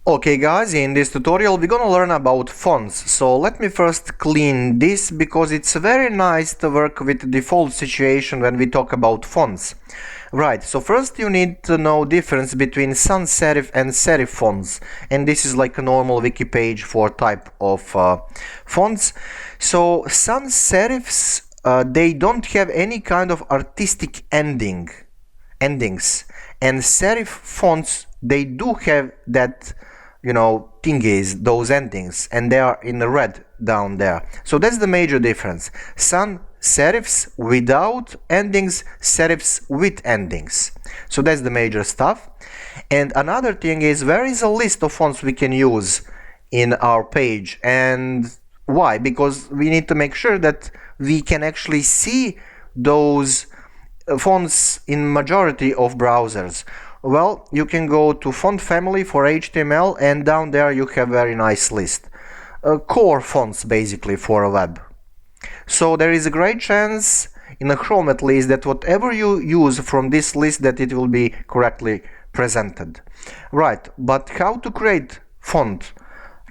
Okay guys, in this tutorial we're gonna learn about fonts. So let me first clean this because it's very nice to work with default situation when we talk about fonts. Right, so first you need to know difference between sans serif and serif fonts, and this is like a normal wiki page for type of fonts. So sans serifs they don't have any kind of artistic endings, and serif fonts they do have that thingies, those endings, and they are in red down there. So that's the major difference. Sans serifs without endings, serifs with endings. So that's the major stuff. And another thing is, where is a list of fonts we can use in our page, and why? Because we need to make sure that we can actually see those fonts in majority of browsers. Well, you can go to font family for HTML, and down there you have very nice list. Core fonts basically for a web. So there is a great chance, in a Chrome at least, that whatever you use from this list, that it will be correctly presented. Right, but how to create font?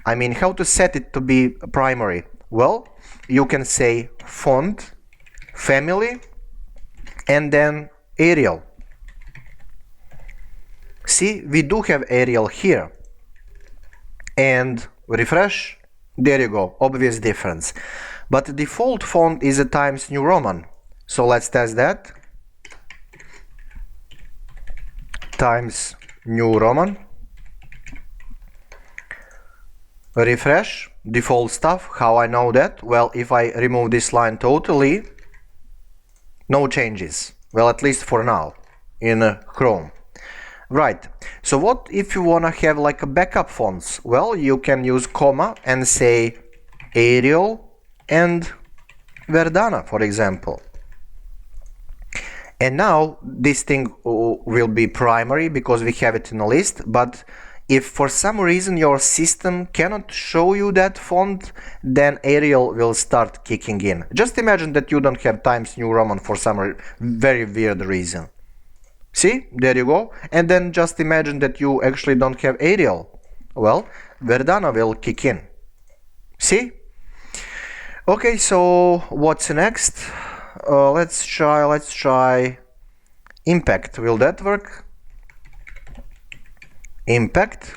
I mean, how to set it to be primary? Well, you can say font family and then Arial. See, we do have Arial here, and refresh, there you go, obvious difference. But the default font is a Times New Roman, so let's test that. Times New Roman, refresh, default stuff. How I know that? Well, if I remove this line totally, no changes, well, at least for now in Chrome. Right, so what if you wanna have like a backup fonts? Well, you can use comma and say Arial and Verdana, for example. And now this thing will be primary because we have it in a list, but if for some reason your system cannot show you that font, then Arial will start kicking in. Just imagine that you don't have Times New Roman for some very weird reason. See, there you go. And then just imagine that you actually don't have Arial. Well, Verdana will kick in. See? Okay, so what's next? Let's try impact. Will that work? Impact.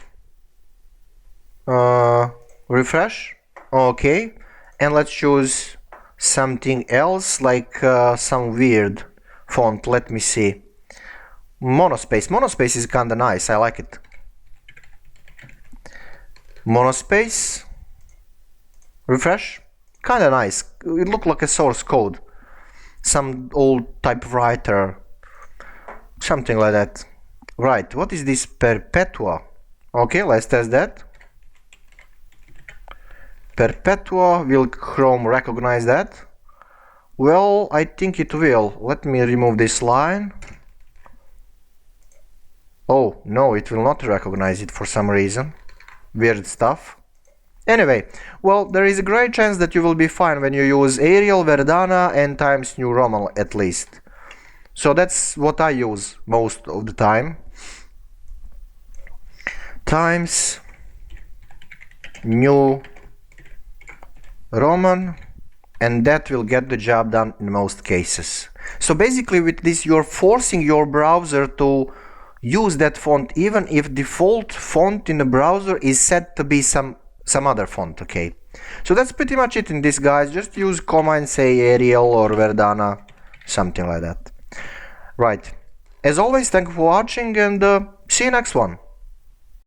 Refresh. Okay. And let's choose something else, like some weird font. Let me see. Monospace. Monospace is kinda nice, I like it. Monospace. Refresh. Kinda nice. It looked like a source code. Some old typewriter. Something like that. Right, what is this Perpetua? Okay, let's test that. Perpetua, will Chrome recognize that? Well, I think it will. Let me remove this line. Oh, no, it will not recognize it for some reason. Weird stuff. Anyway, well, there is a great chance that you will be fine when you use Arial, Verdana and Times New Roman at least. So that's what I use most of the time. Times New Roman, and that will get the job done in most cases. So basically with this you're forcing your browser to use that font even if default font in the browser is set to be some other font. Okay, so that's pretty much it in this, guys. Just use comma and say Arial or Verdana, something like that. Right, as always, thank you for watching, and see you next one.